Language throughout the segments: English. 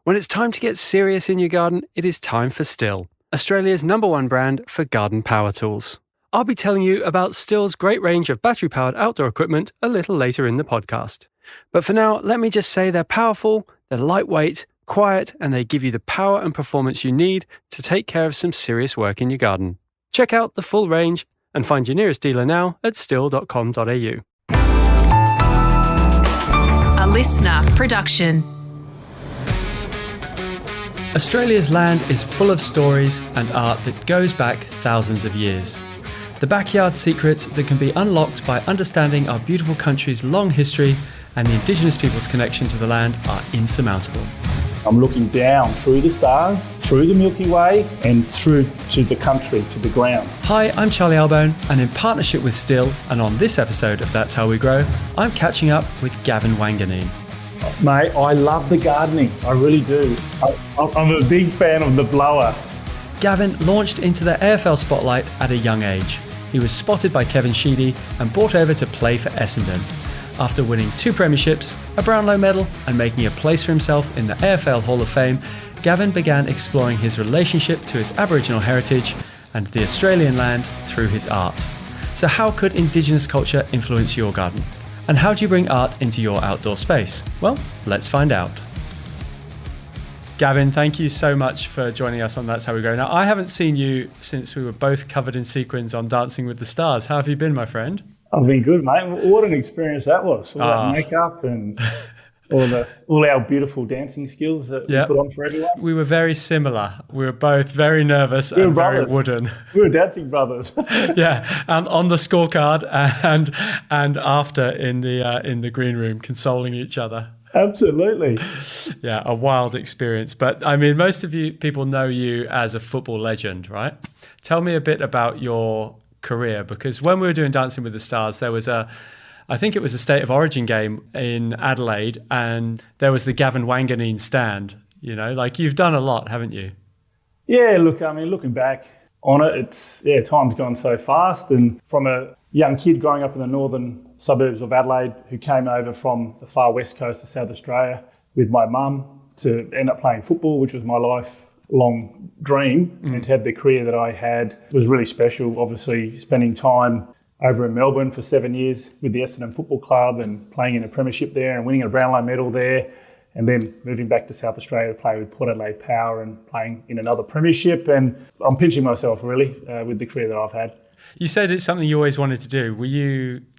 When it's time to get serious in your garden, it is time for STIHL, Australia's #1 brand for garden power tools. I'll be telling you about STIHL's great range of battery-powered outdoor equipment a little later in the podcast. But for now, let me just say they're powerful, they're lightweight, quiet, and they give you the power and performance you need to take care of some serious work in your garden. Check out the full range and find your nearest dealer now at stihl.com.au. A listener production. Australia's land is full of stories and art that goes back thousands of years. The backyard secrets that can be unlocked by understanding our beautiful country's long history and the Indigenous people's connection to the land are insurmountable. I'm looking down through the stars, through the Milky Way and through to the country, to the ground. Hi, I'm Charlie Albone, and in partnership with STIHL, and on this episode of That's How We Grow, I'm catching up with Gavin Wanganeen. Mate, I love the gardening, I really do. I'm a big fan of the blower. Gavin launched into the AFL spotlight at a young age. He was spotted by Kevin Sheedy and brought over to play for Essendon. After winning 2 premierships, a Brownlow medal and making a place for himself in the AFL Hall of Fame, Gavin began exploring his relationship to his Aboriginal heritage and the Australian land through his art. So how could Indigenous culture influence your garden? And how do you bring art into your outdoor space? Well, let's find out. Gavin, thank you so much for joining us on That's How We Grow. Now, I haven't seen you since we were both covered in sequins on Dancing with the Stars. How have you been, my friend? I've been good, mate. What an experience that was. All that makeup and all our beautiful dancing skills that we put on for everyone. We were very similar. We were both very nervous and very wooden. We were dancing brothers. Yeah, and on the scorecard and after in the green room, consoling each other. Absolutely. Yeah, a wild experience. But I mean, most of people know you as a football legend, right? Tell me a bit about your career, because when we were doing Dancing with the Stars, there was I think it was a State of Origin game in Adelaide, and there was the Gavin Wanganeen stand. You know, like, you've done a lot, haven't you? Yeah, look, I mean, looking back on it, time's gone so fast. And from a young kid growing up in the northern suburbs of Adelaide who came over from the far west coast of South Australia with my mum to end up playing football, which was my lifelong dream, and to have the career that I had was really special. Obviously, spending time over in Melbourne for 7 years with the Essendon Football Club and playing in a premiership there and winning a Brownlow medal there, and then moving back to South Australia to play with Port Adelaide Power and playing in another premiership. And I'm pinching myself really with the career that I've had. You said it's something you always wanted to do.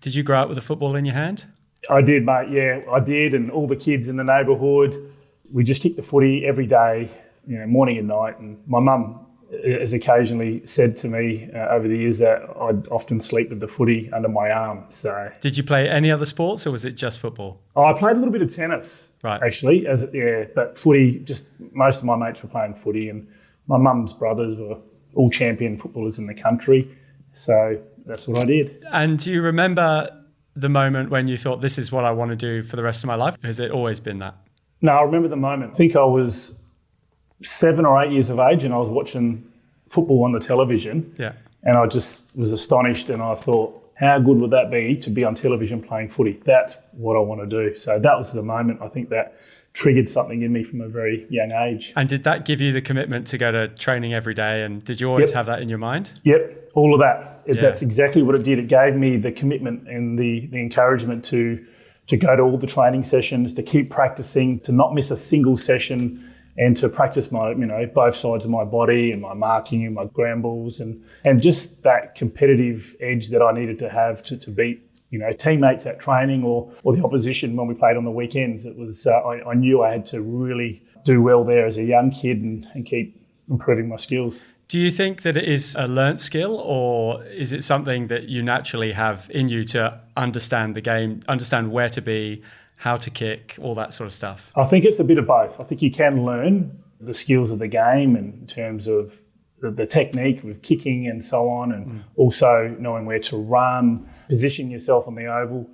Did you grow up with a football in your hand? I did, mate. Yeah, I did. And all the kids in the neighbourhood, we just kicked the footy every day, you know, morning and night. And my mum has occasionally said to me over the years that I'd often sleep with the footy under my arm. So, did you play any other sports, or was it just football? I played a little bit of tennis, right? Actually, but footy. Just most of my mates were playing footy, and my mum's brothers were all champion footballers in the country. So that's what I did. And do you remember the moment when you thought, this is what I want to do for the rest of my life? Or has it always been that? No, I remember the moment. I think I was 7 or 8 years of age and I was watching football on the television. Yeah. And I just was astonished, and I thought, how good would that be to be on television playing footy? That's what I want to do. So that was the moment. I think that triggered something in me from a very young age. And did that give you the commitment to go to training every day? And did you always have that in your mind? Yep, all of that. That's exactly what it did. It gave me the commitment and the encouragement to go to all the training sessions, to keep practicing, to not miss a single session, and to practice my, both sides of my body and my marking and my ground balls and just that competitive edge that I needed to have to beat, teammates at training or the opposition when we played on the weekends. It was, I knew I had to really do well there as a young kid and keep improving my skills. Do you think that it is a learnt skill, or is it something that you naturally have in you to understand the game, understand where to be, how to kick, all that sort of stuff? I think it's a bit of both. I think you can learn the skills of the game in terms of the technique with kicking and so on, and also knowing where to run, position yourself on the oval.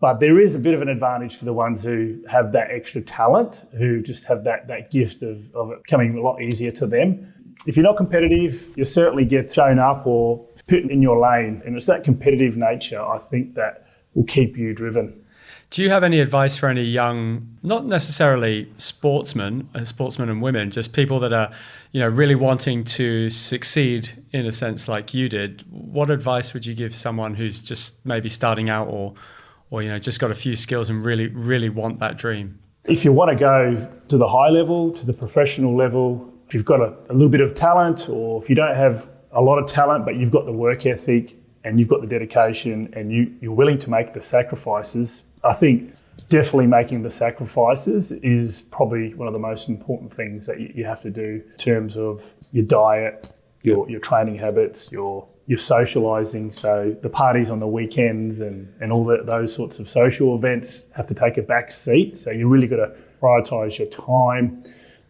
But there is a bit of an advantage for the ones who have that extra talent, who just have that gift of it coming a lot easier to them. If you're not competitive, you certainly get shown up or put in your lane. And it's that competitive nature, I think, that will keep you driven. Do you have any advice for any young, not necessarily sportsmen and women, just people that are, really wanting to succeed in a sense like you did? What advice would you give someone who's just maybe starting out or just got a few skills and really, really want that dream? If you want to go to the high level, to the professional level, if you've got a little bit of talent, or if you don't have a lot of talent, but you've got the work ethic and you've got the dedication and you're willing to make the sacrifices, I think definitely making the sacrifices is probably one of the most important things that you have to do in terms of your diet, your training habits, your socialising. So the parties on the weekends and all those sorts of social events have to take a back seat. So you really got to prioritise your time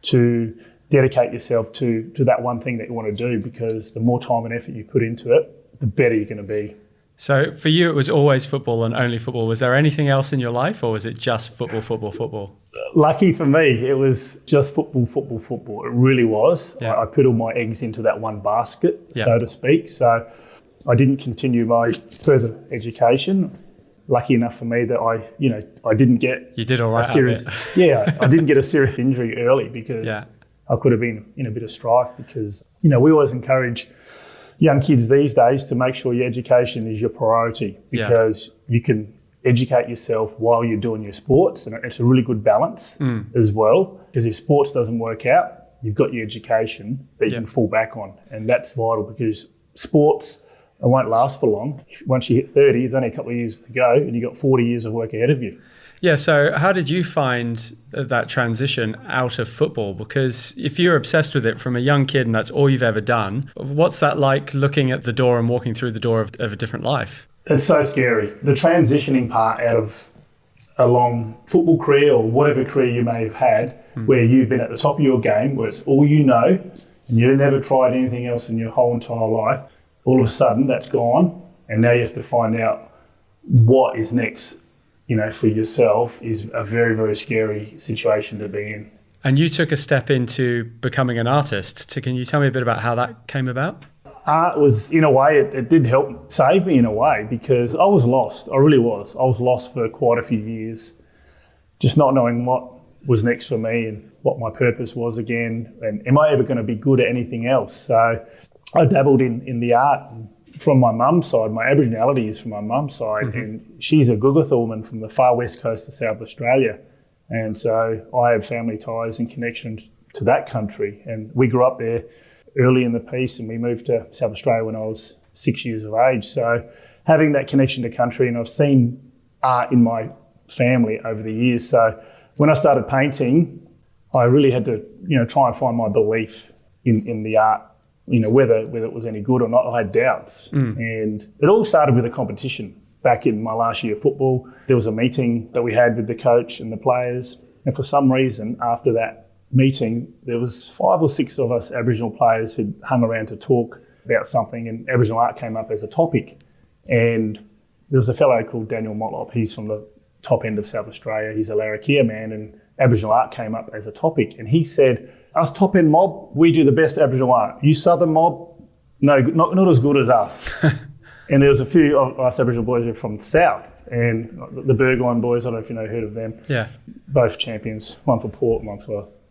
to dedicate yourself to that one thing that you want to do, because the more time and effort you put into it, the better you're going to be. So for you, it was always football and only football. Was there anything else in your life, or was it just football? Lucky for me, it was just football. It really was. Yeah. I put all my eggs into that one basket, so to speak. So I didn't continue my further education. Lucky enough for me that I didn't get you did all right a serious I didn't get a serious injury early, because I could have been in a bit of strife, because we always encourage young kids these days to make sure your education is your priority, because you can educate yourself while you're doing your sports, and it's a really good balance as well, because if sports doesn't work out, you've got your education that you can fall back on, and that's vital, because sports won't last for long. Once you hit 30, there's only a couple of years to go, and you've got 40 years of work ahead of you. Yeah, so how did you find that transition out of football? Because if you're obsessed with it from a young kid and that's all you've ever done, what's that like, looking at the door and walking through the door of a different life? It's so scary. The transitioning part out of a long football career or whatever career you may have had, where you've been at the top of your game, where it's all you know, and you've never tried anything else in your whole entire life, all of a sudden that's gone, and now you have to find out what is next. For yourself is a very, very scary situation to be in. And you took a step into becoming an artist. So can you tell me a bit about how that came about? Art was, in a way, it did help save me in a way, because I was lost. I really was. I was lost for quite a few years, just not knowing what was next for me and what my purpose was again. And am I ever going to be good at anything else? So I dabbled in the art. From my mum's side, my Aboriginality is from my mum's side, and she's a Guguthal woman from the far west coast of South Australia. And so I have family ties and connections to that country. And we grew up there early in the piece, and we moved to South Australia when I was 6 years of age. So having that connection to country, and I've seen art in my family over the years. So when I started painting, I really had to, try and find my belief in the art. Whether it was any good or not, I had doubts. And it all started with a competition. Back in my last year of football, there was a meeting that we had with the coach and the players. And for some reason, after that meeting, there was 5 or 6 of us Aboriginal players who'd hung around to talk about something, and Aboriginal art came up as a topic. And there was a fellow called Daniel Motlop. He's from the top end of South Australia. He's a Larrakia man, and Aboriginal art came up as a topic. And he said, us top end mob, we do the best Aboriginal art. You southern mob, no, not as good as us. And there was a few of us Aboriginal boys who were from the south, and the Burgoyne boys, I don't know if heard of them. Yeah. Both champions, one for Port and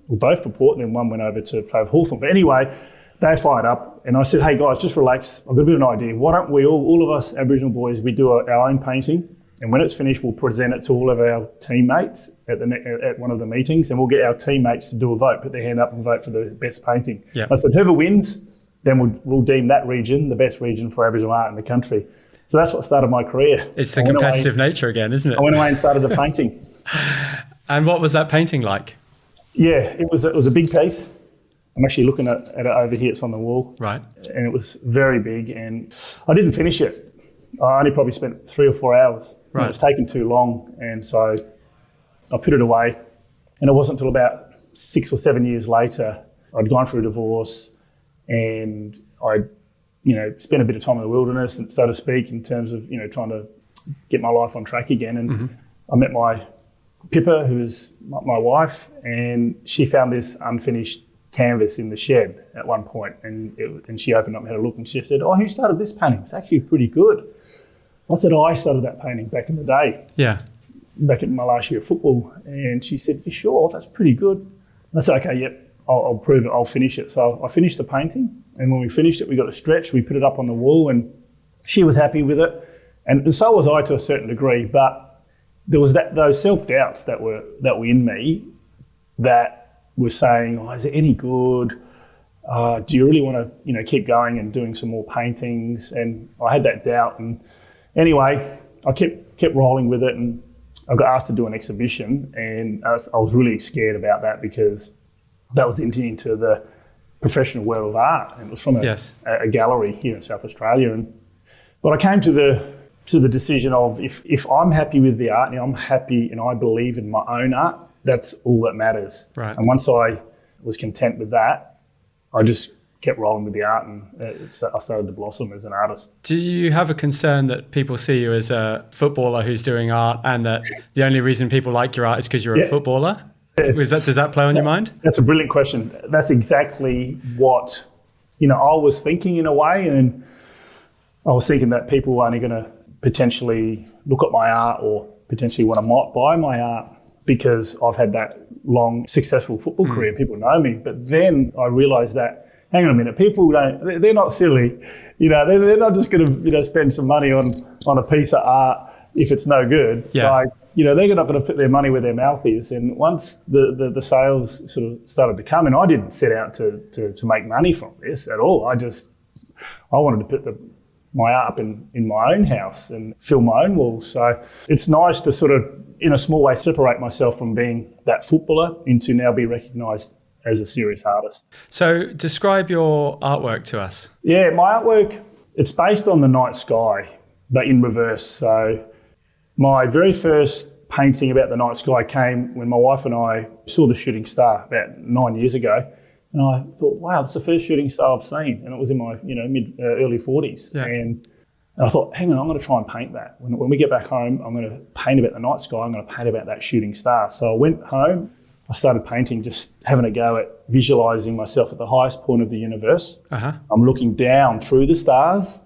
both for Port, and then one went over to play with Hawthorn. But anyway, they fired up, and I said, hey guys, just relax. I've got a bit of an idea. Why don't we all of us Aboriginal boys, we do our own painting, and when it's finished, we'll present it to all of our teammates at one of the meetings, and we'll get our teammates to do a vote, put their hand up and vote for the best painting. Yep. I said, whoever wins, then we'll deem that region the best region for Aboriginal art in the country. So that's what started my career. It's the competitive nature again, isn't it? I went away and started the painting. And what was that painting like? Yeah, it was a big piece. I'm actually looking at it over here. It's on the wall. Right. And it was very big, and I didn't finish it. I only probably spent 3 or 4 hours. Right. It was taking too long, and so I put it away. And it wasn't until about 6 or 7 years later, I'd gone through a divorce, and I'd spent a bit of time in the wilderness, so to speak, in terms of trying to get my life on track again. And I met my Pippa, who is my wife, and she found this unfinished canvas in the shed at one point, and she opened up and had a look, and she said, "Oh, who started this painting? It's actually pretty good." I said, "I started that painting back in the day." Yeah. back in my last year of football, and she said, "You sure? That's pretty good." And I said, "Okay, yep, I'll prove it. I'll finish it." So I finished the painting, and when we finished it, we got a stretch. We put it up on the wall, and she was happy with it, and so was I to a certain degree. But there was those self-doubts that were in me that were saying, "Oh, is it any good? Do you really want to, keep going and doing some more paintings?" And I had that doubt, and anyway, I kept rolling with it, and I got asked to do an exhibition, and I was really scared about that because that was into the professional world of art, and it was from a gallery here in South Australia. But I came to the decision of if I'm happy with the art and I'm happy and I believe in my own art, that's all that matters. Right. And once I was content with that, I just kept rolling with the art, and I started to blossom as an artist. Do you have a concern that people see you as a footballer who's doing art, and that the only reason people like your art is because you're a footballer? Does that play on your mind? That's a brilliant question. That's exactly what I was thinking in a way, and I was thinking that people were only going to potentially look at my art or potentially want to buy my art because I've had that long, successful football career. People know me. But then I realised that, hang on a minute, people they're not silly. They're not just going to spend some money on a piece of art if it's no good. Yeah. They're not going to put their money where their mouth is. And once the sales sort of started to come, and I didn't set out to make money from this at all. I wanted to put my art up in my own house and fill my own walls. So it's nice to sort of, in a small way, separate myself from being that footballer into now be recognised as a serious artist. So describe your artwork to us. Yeah, my artwork, it's based on the night sky, but in reverse. So my very first painting about the night sky came when my wife and I saw the shooting star about 9 years ago. And I thought, wow, that's the first shooting star I've seen. And it was in my early 40s. Yeah. And I thought, hang on, I'm going to try and paint that. When we get back home, I'm going to paint about the night sky. I'm going to paint about that shooting star. So I went home. I started painting, just having a go at visualising myself at the highest point of the universe. Uh-huh. I'm looking down through the stars,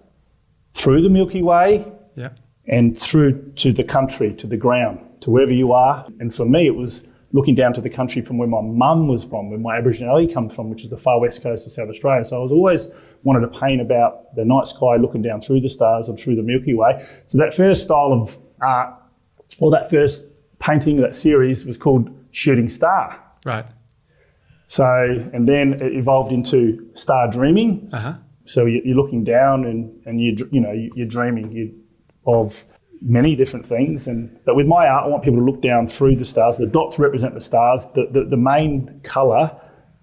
through the Milky Way, and through to the country, to the ground, to wherever you are. And for me, it was looking down to the country from where my mum was from, where my Aboriginality comes from, which is the far west coast of South Australia. So I was always wanted to paint about the night sky, looking down through the stars and through the Milky Way. So that first style of art, or that first painting, that series, was called Shooting Star. Right. So, and then it evolved into star dreaming. Uh-huh. So you're looking down and you're dreaming of many different things. But with my art, I want people to look down through the stars. The dots represent the stars. The main colour,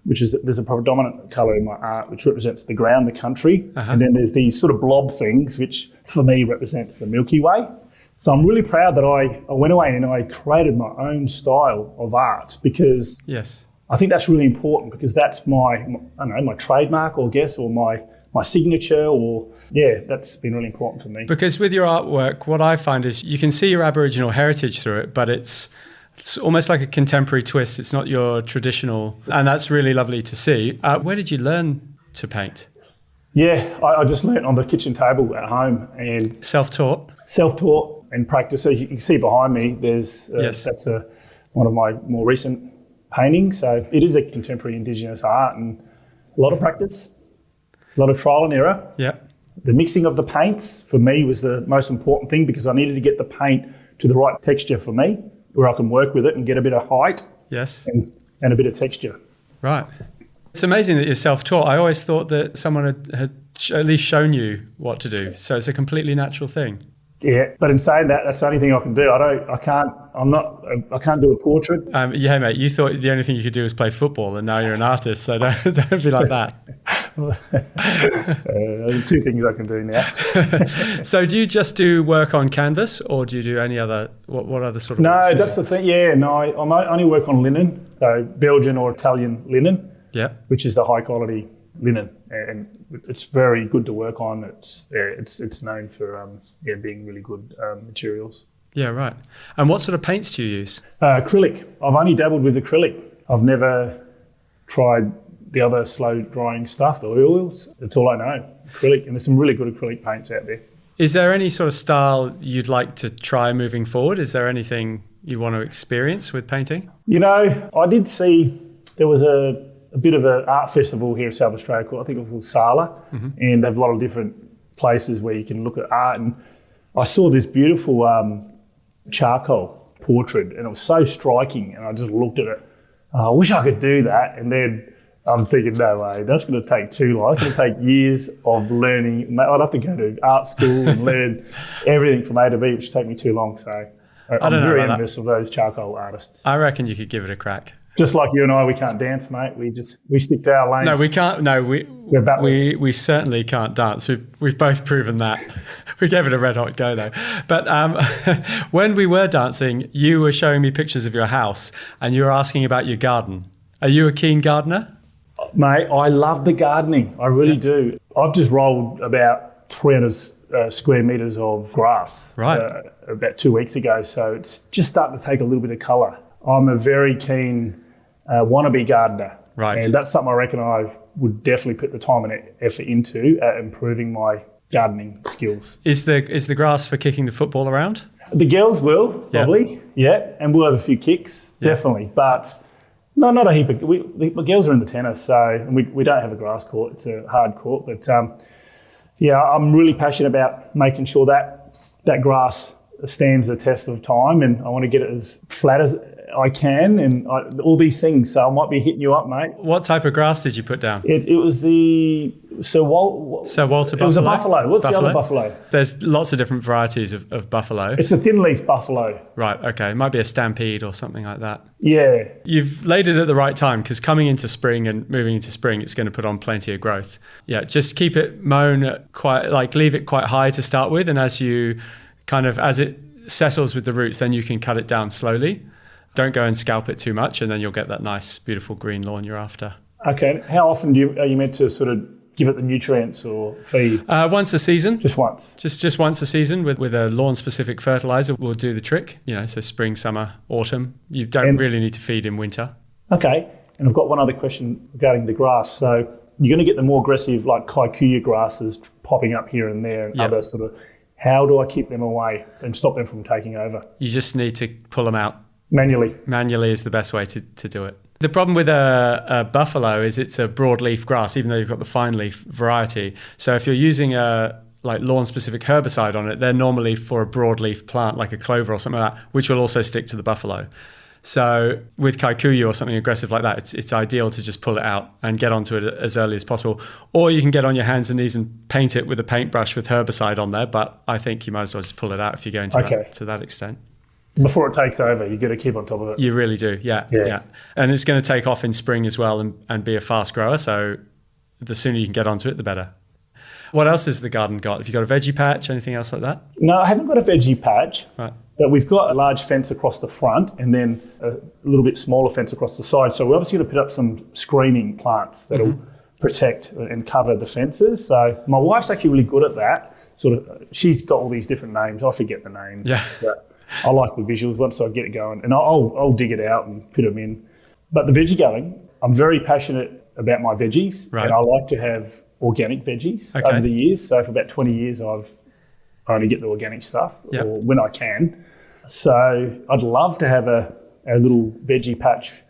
which is, there's a predominant colour in my art, which represents the ground, the country. Uh-huh. And then there's these sort of blob things, which for me represents the Milky Way. So I'm really proud that I went away and I created my own style of art, because I think that's really important, because that's my trademark, or my signature, that's been really important for me. Because with your artwork, what I find is you can see your Aboriginal heritage through it, but it's almost like a contemporary twist. It's not your traditional, and that's really lovely to see. Where did you learn to paint? Yeah, I just learnt on the kitchen table at home, and Self-taught and practice. So you can see behind me, there's that's one of my more recent paintings. So it is a contemporary Indigenous art, and a lot of practice, a lot of trial and error. Yeah. The mixing of the paints for me was the most important thing, because I needed to get the paint to the right texture for me, where I can work with it and get a bit of height. Yes. And a bit of texture. Right. It's amazing that you're self-taught. I always thought that someone had at least shown you what to do. So it's a completely natural thing. Yeah, but in saying that, that's the only thing I can do. I can't do a portrait. Yeah, mate, you thought the only thing you could do was play football, and now you're an artist, so don't be like that. Two things I can do now. So do you just do work on canvas, or do you do any other, what other sort of No, works? that's the thing. Yeah, no, I only work on linen, so Belgian or Italian linen, which is the high quality linen, and it's very good to work on. It's known for being really good materials. Yeah, right. And what sort of paints do you use? Acrylic. I've only dabbled with acrylic. I've never tried the other slow drying stuff, the oils. That's all I know. Acrylic, and there's some really good acrylic paints out there. Is there any sort of style you'd like to try moving forward? Is there anything you want to experience with painting? I did see there was a bit of an art festival here in South Australia called, I think it was called STIHL, and they have a lot of different places where you can look at art. And I saw this beautiful charcoal portrait, and it was so striking, and I just looked at it. I wish I could do that. And then I'm thinking, no way, that's going to take too long. It's going to take years of learning. I'd have to go to art school and learn everything from A to B, which would take me too long. So I'm very envious of those charcoal artists. I reckon you could give it a crack. Just like you and I, we can't dance, mate. We stick to our lane. No, we can't. No, We're battlers. we certainly can't dance. We've both proven that. We gave it a red hot go though. But when we were dancing, you were showing me pictures of your house, and you were asking about your garden. Are you a keen gardener? Mate, I love the gardening. I really do. I've just rolled about 300 square metres of grass about 2 weeks ago, so it's just starting to take a little bit of colour. I'm a very keen wannabe gardener, right? And that's something I reckon I would definitely put the time and effort into improving my gardening skills. Is the grass for kicking the football around? The girls will, probably, and we'll have a few kicks, definitely, but not a heap of... The girls are in the tennis, so we don't have a grass court. It's a hard court, but I'm really passionate about making sure that grass stands the test of time, and I want to get it as flat as I can, and all these things. So I might be hitting you up, mate. What type of grass did you put down? It was the Sir Walter Buffalo. It was a buffalo. What's the other buffalo? There's lots of different varieties of buffalo. It's a thin leaf buffalo. Right, okay. It might be a stampede or something like that. Yeah. You've laid it at the right time, because coming into spring and moving into spring, it's going to put on plenty of growth. Yeah, just keep it mown leave it quite high to start with, and as it settles with the roots, then you can cut it down slowly. Don't go and scalp it too much, and then you'll get that nice, beautiful green lawn you're after. Okay. How often are you meant to sort of give it the nutrients or feed? Once a season. Just once? Just once a season with a lawn-specific fertiliser will do the trick. So spring, summer, autumn. You don't really need to feed in winter. Okay. And I've got one other question regarding the grass. So you're going to get the more aggressive, like kikuyu grasses popping up here and there, and other sort of... How do I keep them away and stop them from taking over? You just need to pull them out. Manually. Manually is the best way to do it. The problem with a buffalo is it's a broadleaf grass, even though you've got the fine leaf variety. So if you're using a lawn-specific herbicide on it, they're normally for a broadleaf plant like a clover or something like that, which will also stick to the buffalo. So with kikuyu or something aggressive like that, it's ideal to just pull it out and get onto it as early as possible. Or you can get on your hands and knees and paint it with a paintbrush with herbicide on there, but I think you might as well just pull it out if you're going to that extent. Before it takes over, you've got to keep on top of it. You really do, yeah. And it's going to take off in spring as well and be a fast grower, so the sooner you can get onto it, the better. What else has the garden got? Have you got a veggie patch, anything else like that? No, I haven't got a veggie patch, right. But we've got a large fence across the front and then a little bit smaller fence across the side. So we're obviously going to put up some screening plants that'll protect and cover the fences. So my wife's actually really good at that. She's got all these different names. I forget the names. Yeah. But I like the visuals once I get it going, and I'll dig it out and put them in. But the veggie garden, I'm very passionate about my veggies, and I like to have organic veggies over the years. So for about 20 years, I've only get the organic stuff, or when I can. So I'd love to have a little veggie patch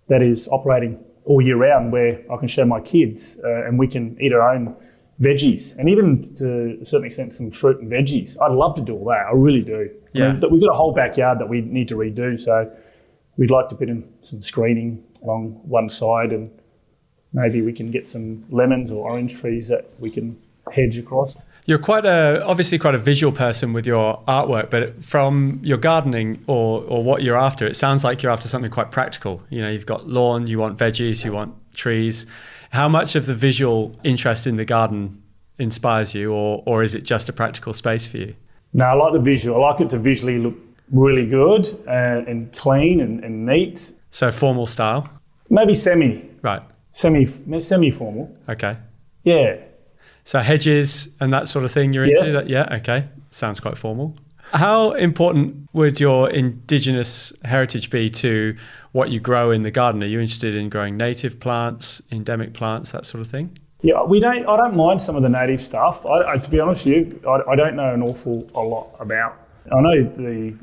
that is operating all year round, where I can show my kids and we can eat our own veggies, and even to a certain extent some fruit and veggies. I'd love to do all that. I really do. Yeah. But we've got a whole backyard that we need to redo, so we'd like to put in some screening along one side, and maybe we can get some lemons or orange trees that we can hedge across. You're obviously quite a visual person with your artwork, but from your gardening or what you're after, it sounds like you're after something quite practical. You've got lawn, you want veggies, you want trees. How much of the visual interest in the garden inspires you, or is it just a practical space for you? No, I like the visual. I like it to visually look really good and clean and neat. So formal style? Maybe semi. Right. Semi-formal. Okay. Yeah. So hedges and that sort of thing you're into? That? Yeah, okay. Sounds quite formal. How important would your Indigenous heritage be to what you grow in the garden? Are you interested in growing native plants, endemic plants, that sort of thing? Yeah, I don't mind some of the native stuff. To be honest with you, I don't know an awful lot about I know the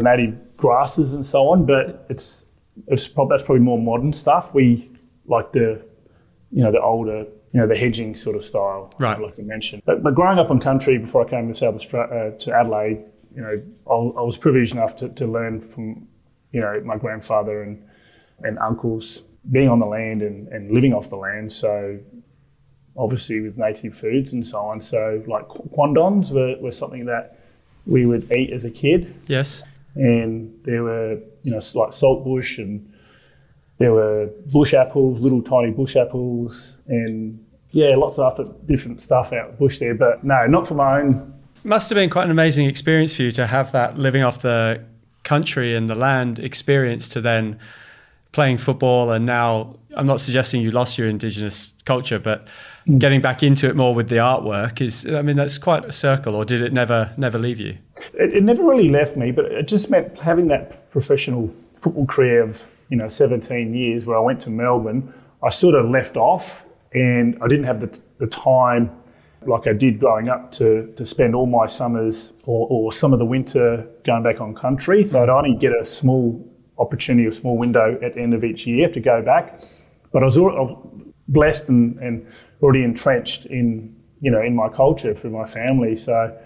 native grasses and so on, but that's probably more modern stuff. We like the older, the hedging sort of style, right? Like you mentioned. But growing up on country before I came to South Australia, to Adelaide, I was privileged enough to learn from, my grandfather and uncles being on the land and living off the land. So obviously with native foods and so on. So like quandons were something that we would eat as a kid. Yes. And there were, like saltbush, and there were bush apples, little tiny bush apples, and lots of other different stuff out bush there. But no, not for my own. Must have been quite an amazing experience for you to have that living off the country and the land experience to then playing football. And now I'm not suggesting you lost your Indigenous culture, but getting back into it more with the artwork that's quite a circle. Or did it never leave you? It never really left me, but it just meant having that professional football career of 17 years where I went to Melbourne. I sort of left off, and I didn't have the time like I did growing up to spend all my summers or some of the winter going back on country. So I'd only get a small opportunity, a small window at the end of each year to go back. But I was blessed and already entrenched in my culture through my family. So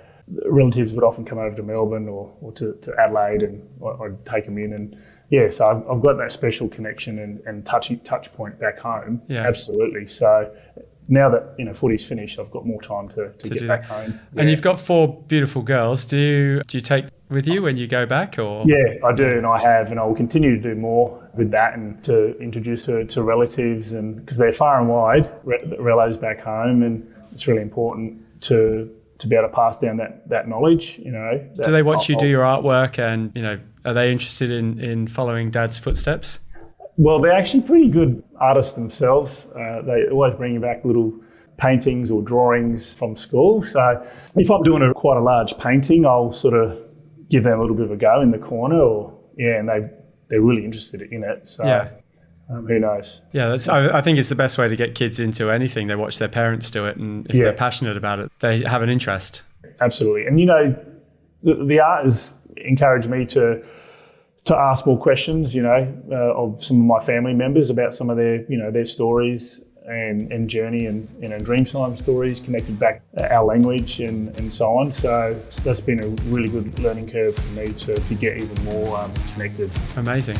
relatives would often come over to Melbourne or to Adelaide, and I'd take them in. And so I've got that special connection and touch point back home. Yeah. Absolutely. So now that footy's finished, I've got more time to get back home. Yeah. And you've got 4 beautiful girls. Do you take with you when you go back? Or yeah, I do, and I have, and I will continue to do more with that, and to introduce her to relatives, and because they're far and wide, relatives back home, and it's really important to be able to pass down that knowledge. Do they watch you do your artwork, and are they interested in following Dad's footsteps? Well, they're actually pretty good artists themselves. They always bring back little paintings or drawings from school. So if I'm doing quite a large painting, I'll sort of give them a little bit of a go in the corner, and they're really interested in it. So who knows? Yeah, I think it's the best way to get kids into anything. They watch their parents do it, and if they're passionate about it, they have an interest. Absolutely. And the art has encouraged me to ask more questions, of some of my family members about some of their stories and journey and Dreamtime stories, connected back our language and so on. So that's been a really good learning curve for me to get even more connected. Amazing.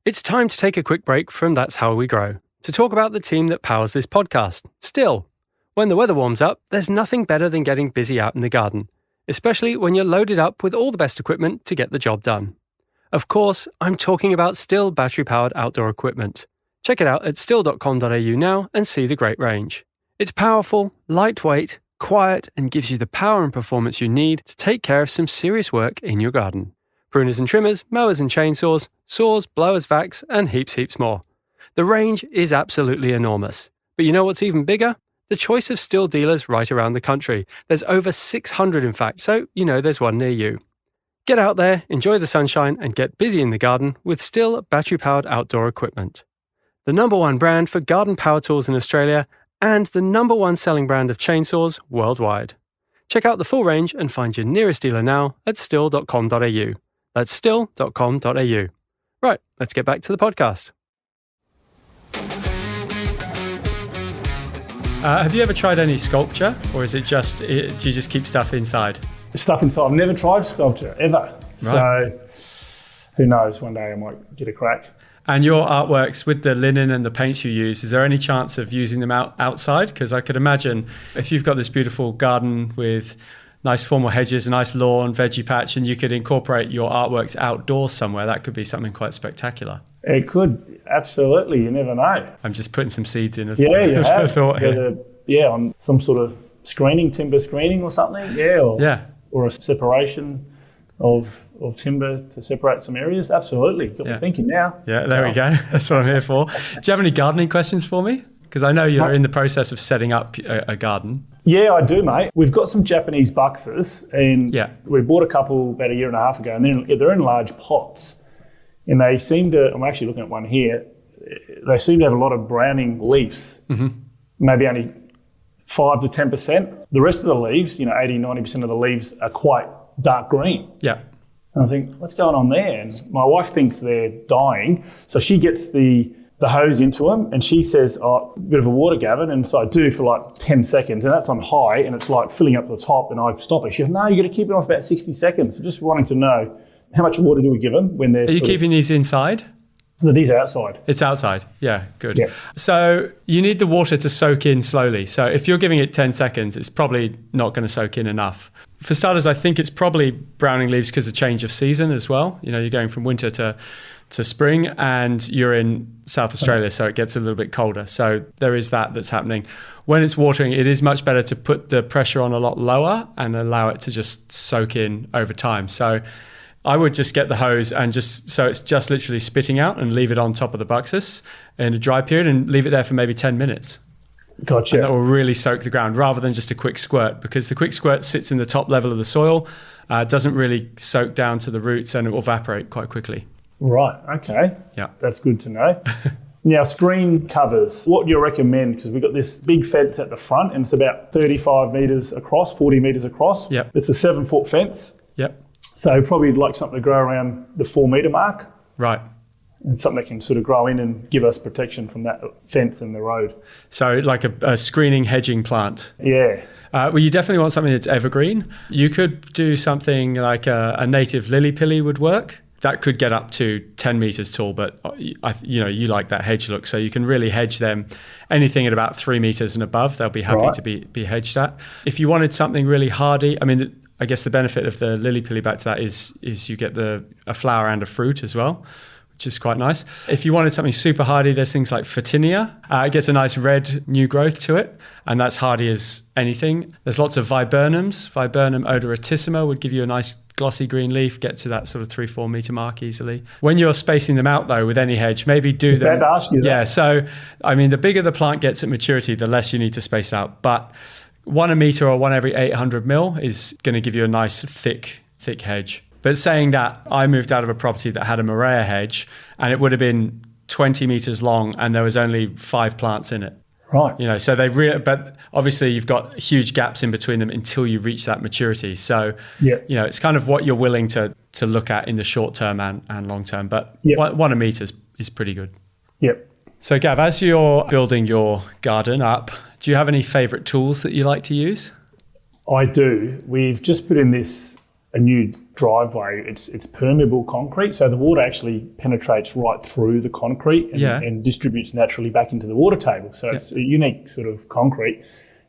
It's time to take a quick break from That's How We Grow to talk about the team that powers this podcast, STIHL. When the weather warms up, there's nothing better than getting busy out in the garden, especially when you're loaded up with all the best equipment to get the job done. Of course, I'm talking about STIHL battery-powered outdoor equipment. Check it out at stihl.com.au now and see the great range. It's powerful, lightweight, quiet, and gives you the power and performance you need to take care of some serious work in your garden. Pruners and trimmers, mowers and chainsaws, saws, blowers, vacs, and heaps more. The range is absolutely enormous. But you know what's even bigger? The choice of STIHL dealers right around the country. There's over 600 in fact, so there's one near you. Get out there, enjoy the sunshine, and get busy in the garden with STIHL battery-powered outdoor equipment. The #1 brand for garden power tools in Australia, and the #1 selling brand of chainsaws worldwide. Check out the full range and find your nearest dealer now at stihl.com.au. That's stihl.com.au. Right, let's get back to the podcast. Have you ever tried any sculpture, or is it do you just keep stuff inside? Stuff inside. I've never tried sculpture, ever. Right. So who knows, one day I might get a crack. And your artworks with the linen and the paints you use, is there any chance of using them outside? Because I could imagine if you've got this beautiful garden with nice formal hedges, a nice lawn, veggie patch, and you could incorporate your artworks outdoors somewhere, that could be something quite spectacular. It could, absolutely. You never know. I'm just putting some seeds in. You have. Thought here. On some sort of timber screening or something. Or a separation of timber to separate some areas. Absolutely. Got me thinking now. Yeah, there we go. That's what I'm here for. Do you have any gardening questions for me? Because I know you're in the process of setting up a garden. Yeah, I do, mate. We've got some Japanese buxus, and we bought a couple about a year and a half ago, and they're in large pots. And they seem to, I'm actually looking at one here, they seem to have a lot of browning leaves. Mm-hmm. Maybe only 5 to 10%. The rest of the leaves, 80, 90% of the leaves are quite dark green. Yeah. And I think, what's going on there? And my wife thinks they're dying. So she gets the hose into them and she says, oh, a bit of a water, Gavin. And so I do for like 10 seconds and that's on high and it's like filling up to the top and I stop it. She goes, no, you got to keep it on for about 60 seconds. So just wanting to know, how much water do we give them when they're... Are you keeping these inside? No, these are outside. It's outside. Yeah, good. Yeah. So you need the water to soak in slowly. So if you're giving it 10 seconds, it's probably not going to soak in enough. For starters, I think it's probably browning leaves because of change of season as well. You're going from winter to spring and you're in South Australia, so it gets a little bit colder. So there is that's happening. When it's watering, it is much better to put the pressure on a lot lower and allow it to just soak in over time. So I would just get the hose and so it's just literally spitting out and leave it on top of the buxus in a dry period and leave it there for maybe 10 minutes. Gotcha. And that will really soak the ground rather than just a quick squirt, because the quick squirt sits in the top level of the soil, doesn't really soak down to the roots and it will evaporate quite quickly. Right, okay. Yeah. That's good to know. Now, screen covers, what do you recommend? Because we've got this big fence at the front and it's about 35 metres across, 40 metres across. Yep. It's a 7-foot fence. Yep. So probably like something to grow around the 4 metre mark. Right. And something that can sort of grow in and give us protection from that fence and the road. So like a screening hedging plant. Yeah. Well, you definitely want something that's evergreen. You could do something like a native lily pilly would work. That could get up to 10 metres tall, but you like that hedge look. So you can really hedge them. Anything at about 3 metres and above, they'll be happy to be hedged at. If you wanted something really hardy, I guess the benefit of the lily pilly, back to that, is you get a flower and a fruit as well, which is quite nice. If you wanted something super hardy, there's things like Photinia. It gets a nice red new growth to it, and that's hardy as anything. There's lots of viburnums. Viburnum odoratissima would give you a nice glossy green leaf, get to that sort of 3-4 metre mark easily. When you're spacing them out though with any hedge, maybe do them. To ask you that. Yeah, so the bigger the plant gets at maturity, the less you need to space out. But 1 a metre or 1 every 800 mil is going to give you a nice thick hedge. But saying that, I moved out of a property that had a Morea hedge and it would have been 20 metres long and there was only 5 plants in it. Right. So but obviously you've got huge gaps in between them until you reach that maturity. So, it's kind of what you're willing to look at in the short term and long term. But 1 a metre is pretty good. Yep. So Gav, as you're building your garden up, do you have any favourite tools that you like to use? I do. We've just put in a new driveway. It's permeable concrete, so the water actually penetrates right through the concrete and distributes naturally back into the water table. So it's a unique sort of concrete,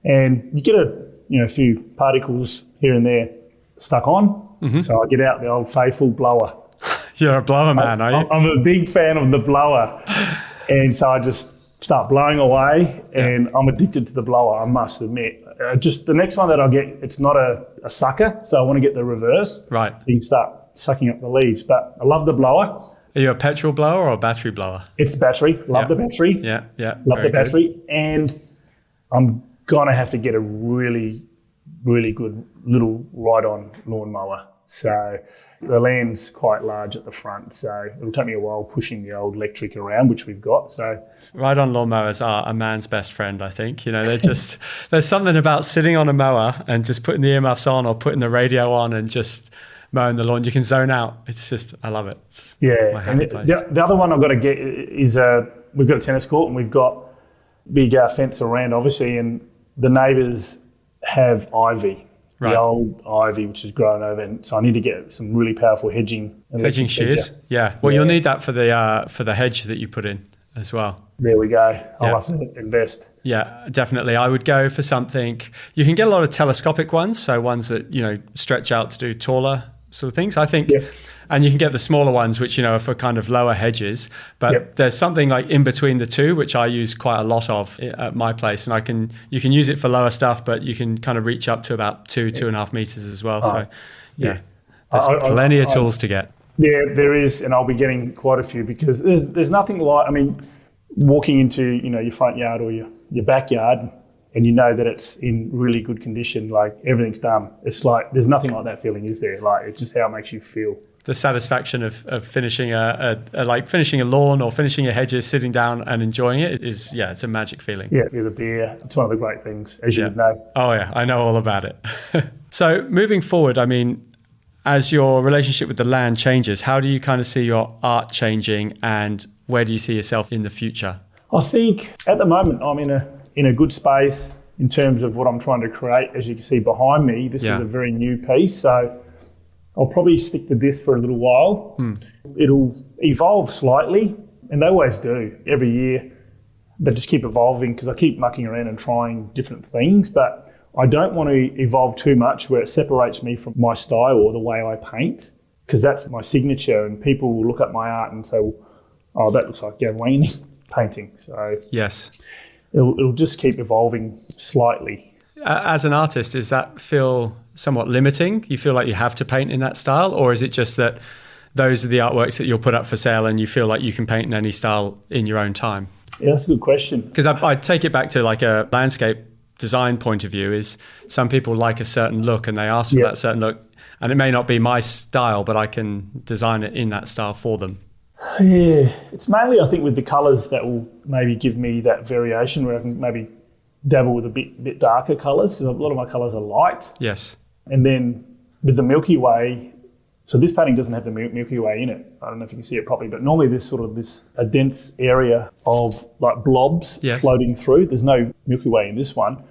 and you get a few particles here and there stuck on. Mm-hmm. So I get out the old faithful blower. You're a blower man, are you? I'm a big fan of the blower, and so I just start blowing away, and I'm addicted to the blower, I must admit. Just the next one that I'll get, it's not a sucker, so I want to get the reverse. Right. So you can start sucking up the leaves. But I love the blower. Are you a petrol blower or a battery blower? It's battery. Love the battery. Yeah. Love the battery. Good. And I'm going to have to get a really, really good little ride-on lawnmower. So the land's quite large at the front, so it'll take me a while pushing the old electric around, which we've got. So ride-on lawnmowers are a man's best friend, I think. They're just there's something about sitting on a mower and just putting the earmuffs on or putting the radio on and just mowing the lawn. You can zone out. It's just, I love it. It's my happy place. The other one I've got to get is we've got a tennis court and we've got big fence around, obviously, and the neighbours have ivy. Right. The old ivy, which is grown over, and so I need to get some really powerful hedging shears. Yeah, well, you'll need that for the hedge that you put in as well. There we go. I'll have to invest. Yeah, definitely. I would go for something. You can get a lot of telescopic ones, so ones that stretch out to do taller sort of things. I think, and you can get the smaller ones, which are for kind of lower hedges. But there's something like in between the two, which I use quite a lot of at my place, and you can use it for lower stuff, but you can kind of reach up to about 2.5 meters as well. So there's plenty of tools to get. Yeah, there is, and I'll be getting quite a few because there's nothing like, walking into your front yard or your backyard, and that it's in really good condition, like everything's done. It's like there's nothing like that feeling, is there? Like it's just how it makes you feel. the satisfaction of finishing finishing a lawn or finishing a hedges, sitting down and enjoying it is, it's a magic feeling. Yeah, with a beer. It's one of the great things, as you would know. Oh yeah, I know all about it. So moving forward, I mean, as your relationship with the land changes, how do you kind of see your art changing, and where do you see yourself in the future? I think at the moment I'm in a good space in terms of what I'm trying to create. As you can see behind me, this is a very new piece, so I'll probably stick to this for a little while. It'll evolve slightly, and they always do. Every year they just keep evolving because I keep mucking around and trying different things, but I don't want to evolve too much where it separates me from my style or the way I paint, because that's my signature, and people will look at my art and say, oh, that looks like Gavin Wanganeen painting. So yes, it'll just keep evolving slightly. As an artist, does that feel somewhat limiting? You feel like you have to paint in that style, or is it just that those are the artworks that you'll put up for sale and you feel like you can paint in any style in your own time? Yeah, that's a good question. Because I take it back to like a landscape design point of view, is some people like a certain look and they ask for that certain look, and it may not be my style, but I can design it in that style for them. Yeah, it's mainly, I think, with the colours that will maybe give me that variation where I can maybe dabble with a bit darker colours, because a lot of my colours are light. Yes. And then with the Milky Way, so this painting doesn't have the Milky Way in it. I don't know if you can see it properly, but normally a dense area of like blobs floating through. There's no Milky Way in this one.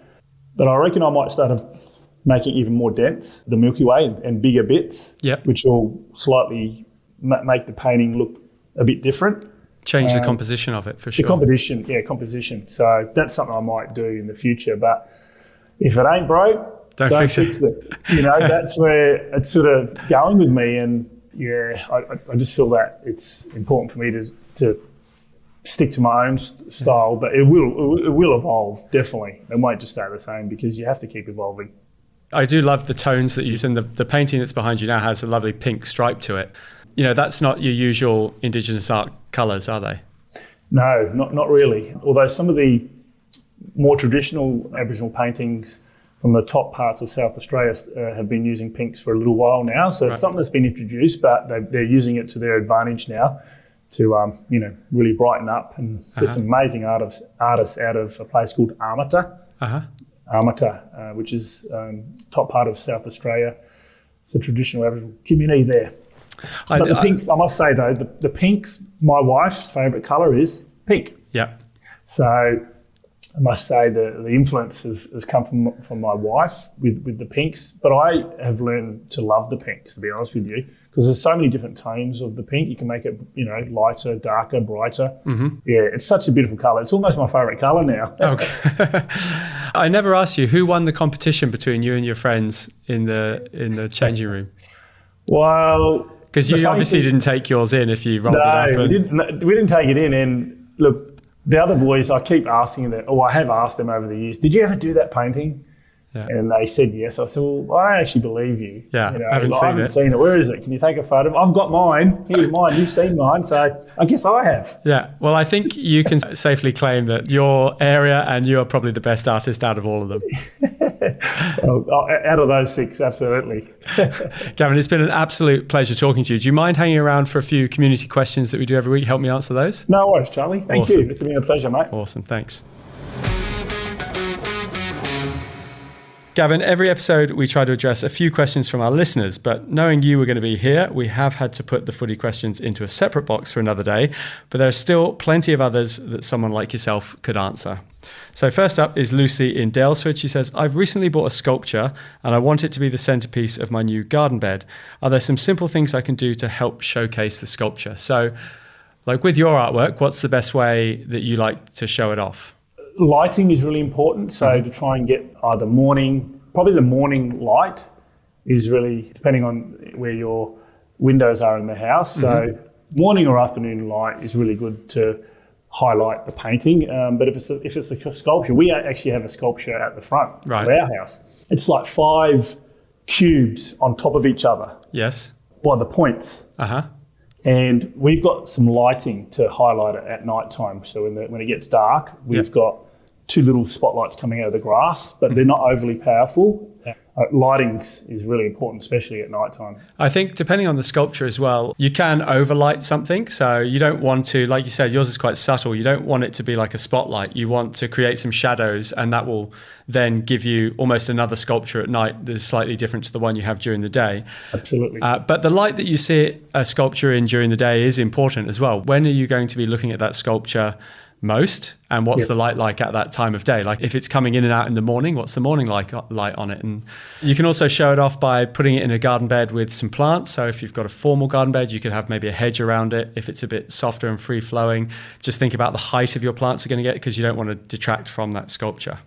But I reckon I might start to make it even more dense, the Milky Way, and bigger bits, which will slightly make the painting look a bit different. Change the composition of it, for sure. The composition. So that's something I might do in the future. But if it ain't broke, don't fix it. That's where it's sort of going with me. And I just feel that it's important for me to stick to my own style, but it will evolve, definitely. It won't just stay the same, because you have to keep evolving. I do love the tones that you use, and the painting that's behind you now has a lovely pink stripe to it. That's not your usual Indigenous art colours, are they? No, not really. Although some of the more traditional Aboriginal paintings from the top parts of South Australia have been using pinks for a little while now. So it's something that's been introduced, but they're using it to their advantage now to really brighten up. And there's some amazing artists out of a place called Armata, which is top part of South Australia. It's a traditional Aboriginal community there. But the pinks, I must say though, the pinks, my wife's favourite colour is pink. Yeah. So I must say the influence has come from my wife with the pinks, but I have learned to love the pinks, to be honest with you, because there's so many different tones of the pink. You can make it, lighter, darker, brighter. Mm-hmm. Yeah, it's such a beautiful colour. It's almost my favourite colour now. Okay. I never asked you, who won the competition between you and your friends in the changing room? Well, because you obviously didn't take yours in if you rolled it up. No, we didn't take it in. And look, the other boys, I keep asking them, I have asked them over the years, did you ever do that painting? Yeah. And they said yes. I said, well, I actually believe you. Yeah, I haven't seen it. Where is it? Can you take a photo? I've got mine. Here's mine. You've seen mine. So I guess I have. Yeah. Well, I think you can safely claim that your area and you are probably the best artist out of all of them. Well, out of those 6, absolutely. Gavin, it's been an absolute pleasure talking to you. Do you mind hanging around for a few community questions that we do every week? Help me answer those? No worries, Charlie. Thank you. It's been a pleasure, mate. Awesome. Thanks. Gavin, every episode we try to address a few questions from our listeners, but knowing you were going to be here, we have had to put the footy questions into a separate box for another day, but there are still plenty of others that someone like yourself could answer. So first up is Lucy in Dalesford. She says, I've recently bought a sculpture and I want it to be the centerpiece of my new garden bed. Are there some simple things I can do to help showcase the sculpture? So like with your artwork, what's the best way that you like to show it off? Lighting is really important. So to try and get either probably the morning light is really, depending on where your windows are in the house. So morning or afternoon light is really good to highlight the painting. But if it's a sculpture, we actually have a sculpture at the front of our house. It's like 5 cubes on top of each other. Yes. By the points. And we've got some lighting to highlight it at night time. So when it gets dark, we've got two little spotlights coming out of the grass, but they're not overly powerful. Lighting is really important, especially at night time. I think depending on the sculpture as well, you can overlight something. So you don't want to, like you said, yours is quite subtle. You don't want it to be like a spotlight. You want to create some shadows, and that will then give you almost another sculpture at night that's slightly different to the one you have during the day. Absolutely. But the light that you see a sculpture in during the day is important as well. When are you going to be looking at that sculpture most, and what's the light like at that time of day? Like if it's coming in and out in the morning, what's the morning light on it? And you can also show it off by putting it in a garden bed with some plants. So if you've got a formal garden bed, you could have maybe a hedge around it. If it's a bit softer and free flowing, just think about the height of your plants are going to get, because you don't want to detract from that sculpture.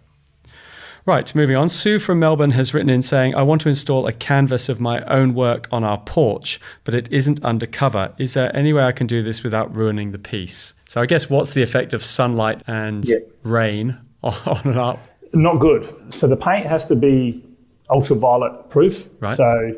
Right, moving on. Sue from Melbourne has written in saying, I want to install a canvas of my own work on our porch, but it isn't under cover. Is there any way I can do this without ruining the piece? So I guess what's the effect of sunlight and rain on an art? Not good. So the paint has to be ultraviolet proof. Right. So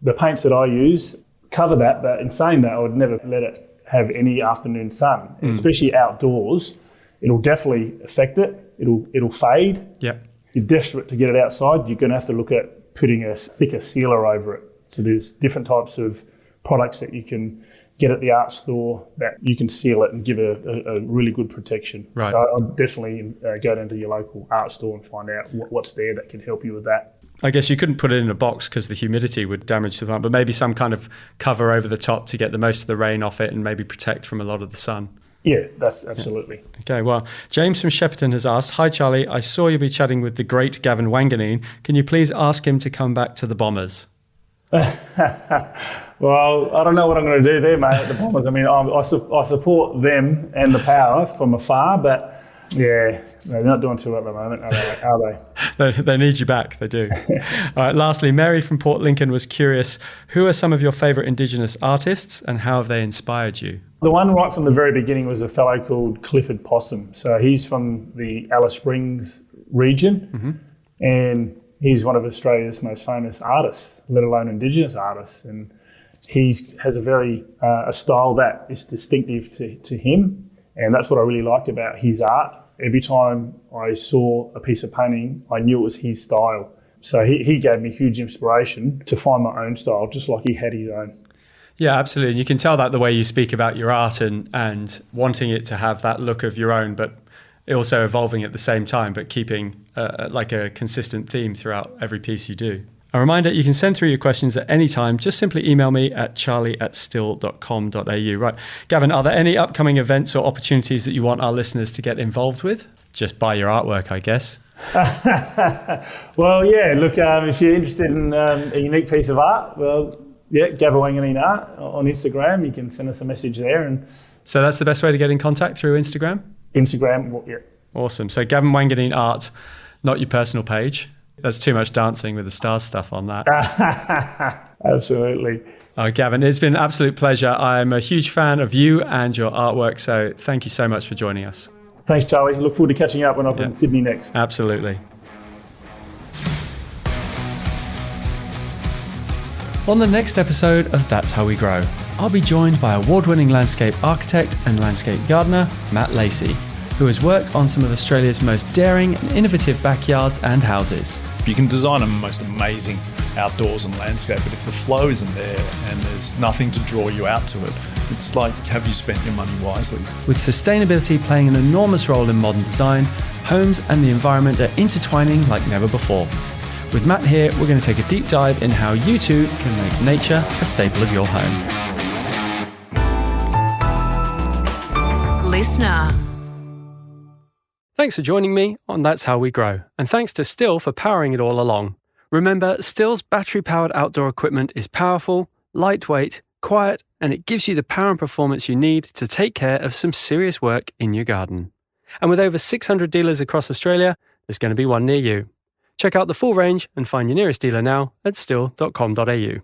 the paints that I use cover that, but in saying that, I would never let it have any afternoon sun, especially outdoors. It'll definitely affect it. It'll fade. Yeah. You're desperate to get it outside, you're going to have to look at putting a thicker sealer over it. So there's different types of products that you can get at the art store that you can seal it and give it a really good protection. Right. So I'd definitely go down to your local art store and find out what's there that can help you with that. I guess you couldn't put it in a box because the humidity would damage the plant, but maybe some kind of cover over the top to get the most of the rain off it and maybe protect from a lot of the sun. Yeah, that's absolutely. Okay, well, James from Shepparton has asked, Hi Charlie, I saw you be chatting with the great Gavin Wanganeen. Can you please ask him to come back to the Bombers? Well, I don't know what I'm going to do there, mate, at the Bombers. I mean, I support them and the power from afar, but yeah, they're not doing too well at the moment, are they? They need you back, they do. All right, lastly, Mary from Port Lincoln was curious, who are some of your favourite Indigenous artists and how have they inspired you? The one right from the very beginning was a fellow called Clifford Possum. So he's from the Alice Springs region, and he's one of Australia's most famous artists, let alone Indigenous artists. And he has a style that is distinctive to him, and that's what I really liked about his art. Every time I saw a piece of painting, I knew it was his style. So he gave me huge inspiration to find my own style, just like he had his own. Yeah, absolutely. You can tell that the way you speak about your art and wanting it to have that look of your own, but also evolving at the same time, but keeping like a consistent theme throughout every piece you do. A reminder, you can send through your questions at any time. Just simply email me at charlie@stihl.com.au. Right. Gavin, are there any upcoming events or opportunities that you want our listeners to get involved with? Just buy your artwork, I guess. Well, yeah, look, if you're interested in a unique piece of art, well, yeah, Gavin Wanganeen Art on Instagram. You can send us a message there. And so that's the best way to get in contact, through Instagram? Instagram, well, yeah. Awesome. So Gavin Wanganeen Art, not your personal page. That's too much Dancing with the Stars stuff on that. Absolutely. Oh, Gavin, it's been an absolute pleasure. I'm a huge fan of you and your artwork, so thank you so much for joining us. Thanks, Charlie. Look forward to catching up when I'm in Sydney next. Absolutely. On the next episode of That's How We Grow, I'll be joined by award-winning landscape architect and landscape gardener, Matt Lacey, who has worked on some of Australia's most daring and innovative backyards and houses. You can design a most amazing outdoors and landscape, but if the flow isn't there and there's nothing to draw you out to it, it's like, have you spent your money wisely? With sustainability playing an enormous role in modern design, homes and the environment are intertwining like never before. With Matt here, we're going to take a deep dive in how you too can make nature a staple of your home. Listener. Thanks for joining me on That's How We Grow, and thanks to STIHL for powering it all along. Remember, STIHL's battery-powered outdoor equipment is powerful, lightweight, quiet, and it gives you the power and performance you need to take care of some serious work in your garden. And with over 600 dealers across Australia, there's going to be one near you. Check out the full range and find your nearest dealer now at stihl.com.au.